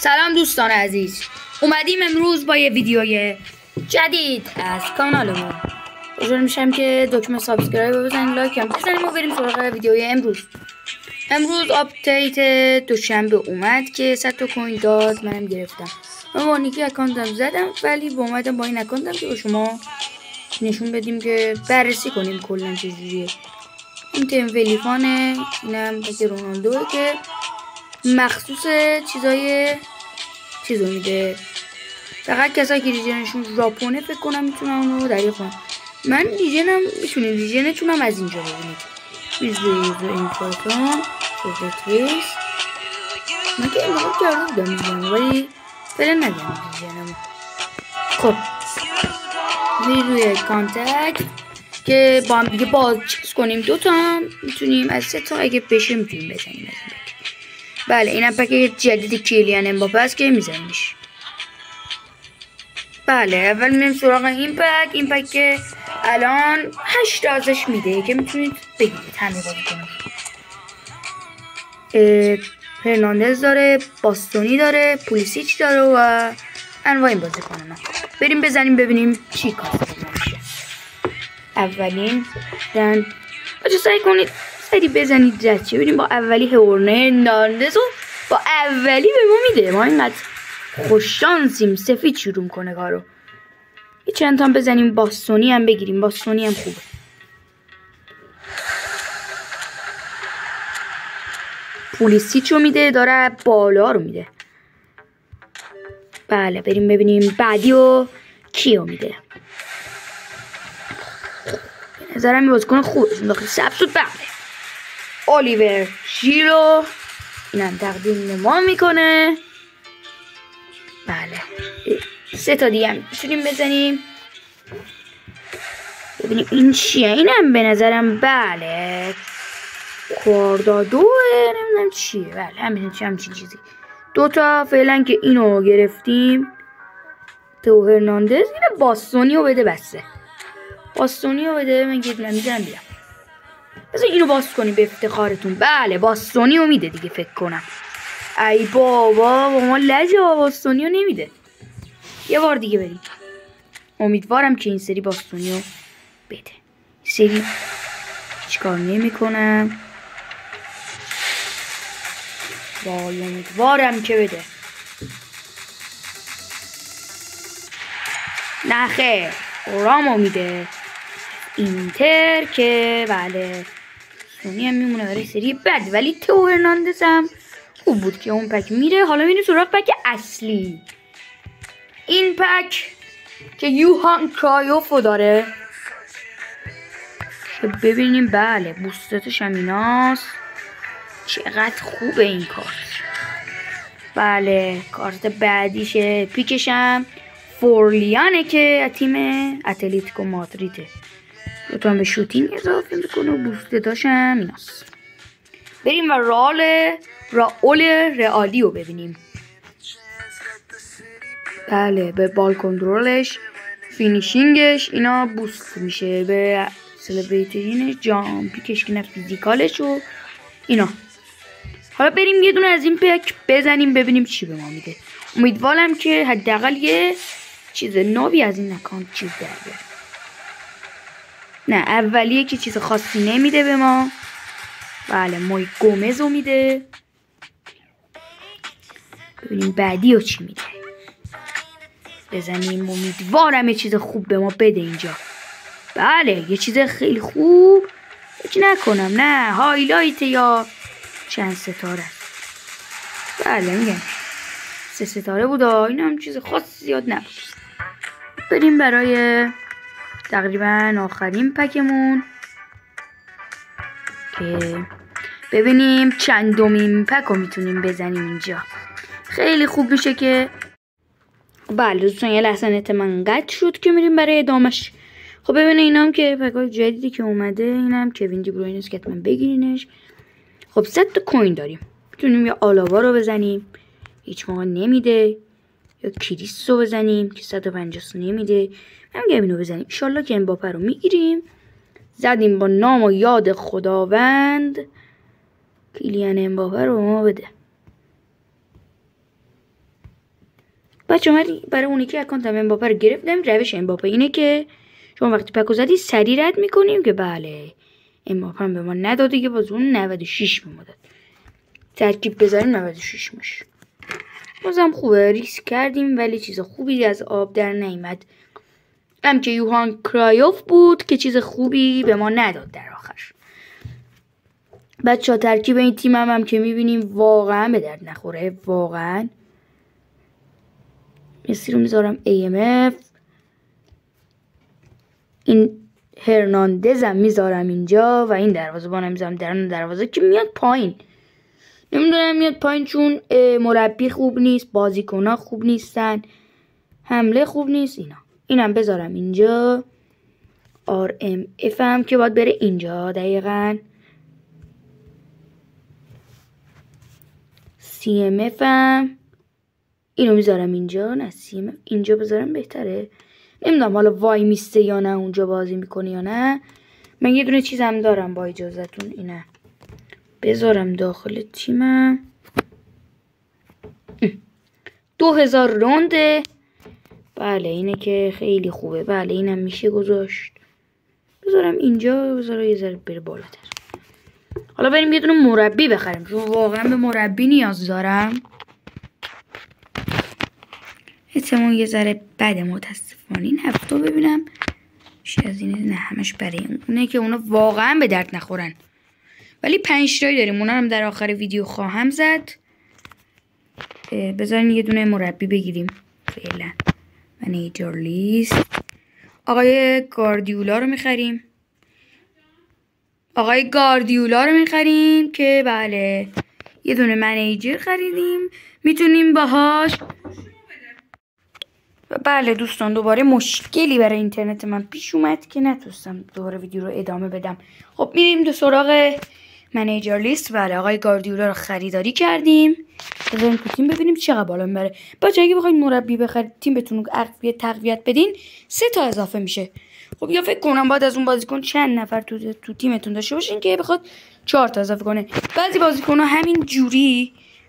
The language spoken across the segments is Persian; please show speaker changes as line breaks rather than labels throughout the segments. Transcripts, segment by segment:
سلام دوستان عزیز، اومدیم امروز با یه ویدیوی جدید از کانالمون. خوشحال میشم که دکمه سابسکرایب رو بزنید، لایک هم بزنید و بریم سراغ ویدیوی امروز آپدیت دوشنبه اومد که 100 تا کوین داد. منم گرفتم. من با نیکی اکانتم زدم، ولی اومدم با این اکانتم که به شما نشون بدیم که بررسی کنیم کلا چجوریه. این تیم ولیفانه، اینم بگه رونالدوه که مخصوص چیزو میده. فقط کسایی که ریژنشون ژاپنه فکر کنم میتونن اونو دریافت کنن. من ریژنم میتونیم ریژنتونم از اینجا ببینید. ویزو اینفورتون پروتریس من که این رو کرده بودم ریژنم، ولی فعلا ندارم ریژنم. خب میری روی کانتکت که با هم دیگه باز چیز کنیم. دوتا هم میتونیم از 3 تا اگه بشه میتونیم بزنیم از این. بله اینم پک جدید کیلیان امباپه است که میزنیمش. بله اول میریم سراغ این پک که الان 8 ازش میده که میتونید بگیرید همه بازی کنید. هرناندز داره، باستونی داره، پولیسیچ داره و انواع این بازی کنن. بریم بزنیم ببینیم چی کار میشه. اولین دن بچه سعی کنید سری بزنید زد چه ببینیم با اولی هرناندز و با اولی به ما میده. ما اینقدر خوششانسیم سفید شروع کنه کارو. یه چند تا بزنیم، باستونی هم بگیریم، باستونی هم خوبه. پولیسیچو میده، داره بالا رو میده. بله بریم ببینیم بعدی و کیو میده. نظرم این بازیکن خوبه چون داخل سبز شد. بله الیور ژیرو اینم تقدیم ما میکنه. بله 3 تا دیگه هم میتونیم بزنیم ببینیم این چیه. اینم به نظرم بله کواردادوه، نمیدونم چیه. بله همچین چیزی. 2 تا فعلا که اینو گرفتیم. تو هرناندز اینه. باستونی رو بده، بسته باستونی رو بده. من میزنم بیام بذار اینو باز کنیم به افتخارتون. بله باستونی رو میده دیگه فکر کنم. ای بابا با ما لجه، باستونی رو نمیده. یه بار دیگه بریم. امیدوارم که این سری باستونی رو بده. سری چیکار نمی کنم. وای امیدوارم که بده. نه خیر رامو میده. اینتر که بله سونی هم میمونه برای سری بعد، ولی تو هرناندز هم خوب بود که اون پک میره. حالا میریم سراغ پک اصلی. این پک که یوهان کرایوفو داره که ببینیم. بله بوستاتش هم ایناست. چقدر خوبه این کارت. بله کارت بعدیشه. پیکش هم فورلیانه که تیم اتلتیکو مادریده. دوتا هم به شوتینگ اضافه میکنه و بوستاتش هم ایناست. بریم و راول رئالی رو ببینیم. بله به بال کنترلش، فینیشینگش اینا بوست میشه. به سلبریتینش، جامپیکش که نه فیزیکالش و اینا. حالا بریم یه دونه از این پک بزنیم ببینیم چی به ما میده. امیدوارم که حداقل یه چیز نوی از این اکانت چیز در بیاره. نه اولیه که چیز خاصی نمیده به ما. بله موی گومز رو میده. ببینیم بعدی رو چی میده. بزنیم. امیدوارم یه چیز خوب به ما بده اینجا. بله یه چیز خیلی خوب. فکر نکنم نه هایلایت یا چند ستاره. بله میگم 3 ستاره بود. این هم چیز خاص زیاد نبود. بریم برای تقریبا آخرین پکمون که ببینیم چندمین پک رو میتونیم بزنیم اینجا. خیلی خوب میشه که بله دوستان یه لحظه نت من قطع شد که میریم برای ادامش. خب ببینید اینام که پکای جدیدی که اومده. اینم کوین دی بروینه است که حتما بگیرینش. خب 100 تا کوین داریم. میتونیم یا آلاوا رو بزنیم هیچ موقع نمیده، یا کریس رو بزنیم که 150 نمیده. من میگم اینو بزنیم ان شاءالله که امباپه رو میگیریم. زدیم با نام و یاد خداوند. کیلیان امباپه رو ما بده. بچه من برای اونی که اکانتم امباپه رو گرفتم. روش امباپه اینه که شما وقتی پکو زدی سریع رد میکنیم که بله امباپه به ما نداده که باز اون 96 به ما داد. ترکیب بذاریم 96 میشه. بازم خوبه ریسک کردیم ولی چیز خوبی از آب در نیامد. هم که یوهان کرایوف بود که چیز خوبی به ما نداد در آخر. بچه ها ترکیب این تیم هم که میبینیم واقعا به درد نخوره. واقعا مسی رو میذارم AMF. این هرناندز هم میذارم اینجا و این دروازه‌بانم میذارم درون دروازه که میاد پایین. نمیدونم میاد پایین چون مربی خوب نیست، بازیکن‌ها خوب نیستن، حمله خوب نیست. اینم بذارم اینجا. RMF هم که باید بره اینجا دقیقاً. CMF هم اینو میذارم اینجا. نه CMF اینجا بذارم بهتره. نمیدونم حالا وای میسته یا نه اونجا بازی میکنه یا نه. من یه دونه چیزم دارم با اجازهتون. اینه بذارم داخل تیمم. 2000 رونده. بله اینه که خیلی خوبه. بله اینم میشه گذاشت. بذارم اینجا. بذارم یه ذره بره بالاتر. حالا بریم یه دونه مربی بخریم چون واقعا به مربی نیاز دارم. احتمال یه ذره بده متاسفانه. این هفته ببینم چی از این. نه همش برای اونه که اونا واقعا به درد نخورن. ولی 5 تایی داریم. اونا هم در آخر ویدیو خواهم زد. بذارین یه دونه مربی بگیریم فعلا. منیجر لیست. آقای گاردیولا رو میخریم. که بله یه دونه منیجر خریدیم. میتونیم باهاش. بله دوستان دوباره مشکلی برای اینترنت من پیش اومد که نتونستم دوباره ویدیو رو ادامه بدم. خب میریم دو سراغ منیجر لیست. بله آقای گاردیولا رو خریداری کردیم. بذاریم تو تیم ببینیم چقدر بالا میبره. بچه‌ها اگه بخواید مربی بخرید تیم بتون تقویت بدین 3 تا اضافه میشه. خب یا فکر کنم باید از اون بازیکن چند نفر تو تیمتون داشته باشین که بخواد 4 تا اضافه کنه. بعضی بازیکن‌ها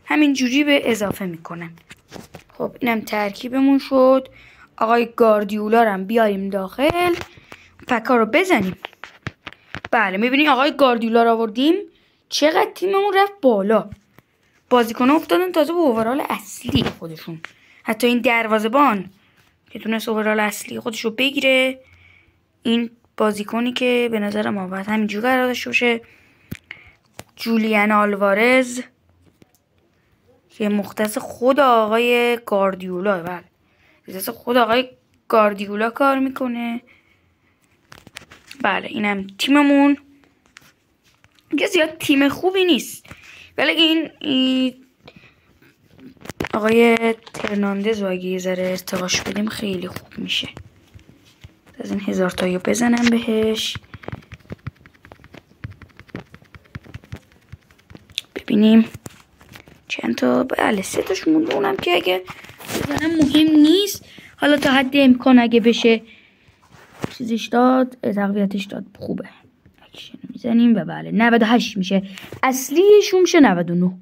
همین جوری به اضافه میکنن. خب اینم ترکیبمون شد. آقای گاردیولا رو هم بیاریم داخل. پکا رو بزنیم. بله میبینی آقای گاردیولا رو آوردیم. چقدر تیممون رفت بالا. بازیکن‌ها افتادن تازه به اوورال اصلی خودشون. حتی این دروازه‌بان که تونست اوورال اصلی خودش رو بگیره. این بازیکنی که به نظرم باید همینجوری قرار داشته باشه. جولیان آلوارز که مختص خود آقای گاردیولا. بله مختص خود آقای گاردیولا کار میکنه. بله اینم تیممون که زیاد تیم خوبی نیست ولی این آقای هرناندز رو اگه یه ذره ارتقاش بدیم خیلی خوب میشه. از این 1000 تایی بزنم بهش. ببینیم چند تا. بله 3 تاش مونده. اونم که اگه بزنم مهم نیست. حالا تا حد امکان اگه بشه چیزش داد تقویتش داد خوبه. اکشن میزنیم و بله 98 میشه. اصلیشون میشه 99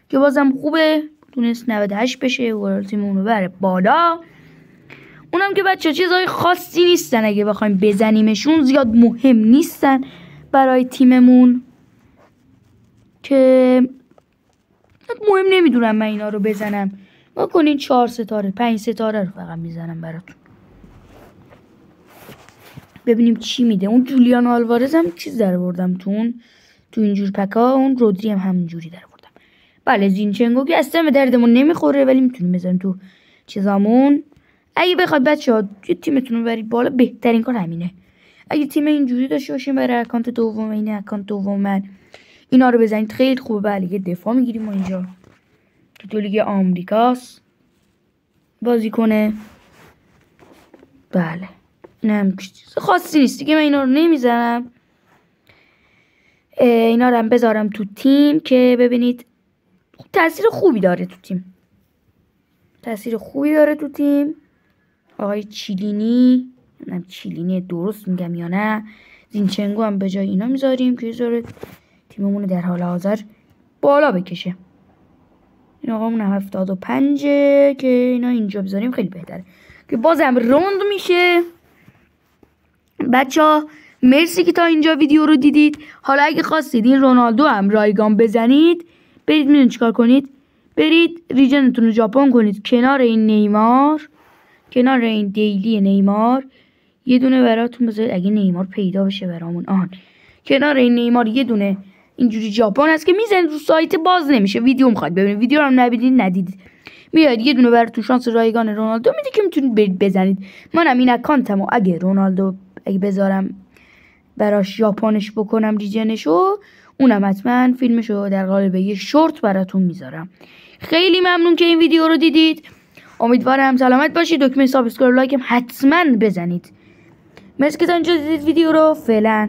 که بازم خوبه. تونست 98 بشه و تیممون بره بالا. اونم که بچه چیزای خاصی نیستن. اگه بخوایم بزنیمشون زیاد مهم نیستن برای تیممون که مهم نمیدونم من اینا رو بزنم. ما کنین 4 ستاره 5 ستاره رو فقط میزنم براتون. ببینیم چی میده. اون جولیان آلوارز هم چیز در آوردم تو اینجور پکا. اون رودری هم همینجوری در آوردم. بله زینچنگو که اصلا به دردمون نمیخوره ولی میتونیم بزنیم تو چیزامون. اگه بخواد بچه‌ها تیمتون رو برید بالا بهترین کار همینه. اگه تیم اینجوری داشته باشین برای اکانت دوم این اکانت دوم من اینا رو بزنید خیلی خوبه. بله یه دفاع میگیریم ما اینجا که تو لیگ آمریکاست بازی کنه. بله اینم چیز خاصی نیست دیگه. من اینا رو نمیزنم. اینا رو هم بذارم تو تیم که ببینید تاثیر خوبی داره تو تیم. آقای چیلینی درست میگم یا نه. زینچنگو هم به جای اینا میذاریم که بذاره تیممون در حال حاضر بالا بکشه. این آقامون 75 که اینا اینجا بذاریم خیلی بهتره که بازم روند میشه. بچه ها مرسی که تا اینجا ویدیو رو دیدید. حالا اگه خواستید این رونالدو هم رایگان بزنید، برید میدون چیکار کنید، برید ریجنتون رو ژاپن کنید کنار این نیمار، کنار این دیلی نیمار یه دونه براتون بذارید اگه نیمار پیدا بشه برامون. کنار این نیمار یه دونه اینجوری ژاپن هست که میزنید رو سایت باز نمیشه. ویدیو میخواد ببینید، ویدیو رو هم ندیدید میاد یه دونه براتون شانس رایگان رونالدو میده که میتونید برید بزنید. منم این اکانتمو اگه رونالدو اگه بذارم براش ژاپنش بکنم ریجنشو، اونم حتما فیلمشو در قالب یه شورت براتون میذارم. خیلی ممنون که این ویدیو رو دیدید. امیدوارم سلامت باشید. دکمه سابسکرایب لایک هم حتما بزنید. مرسی که تا اینجا دیدید ویدیو رو. فعلا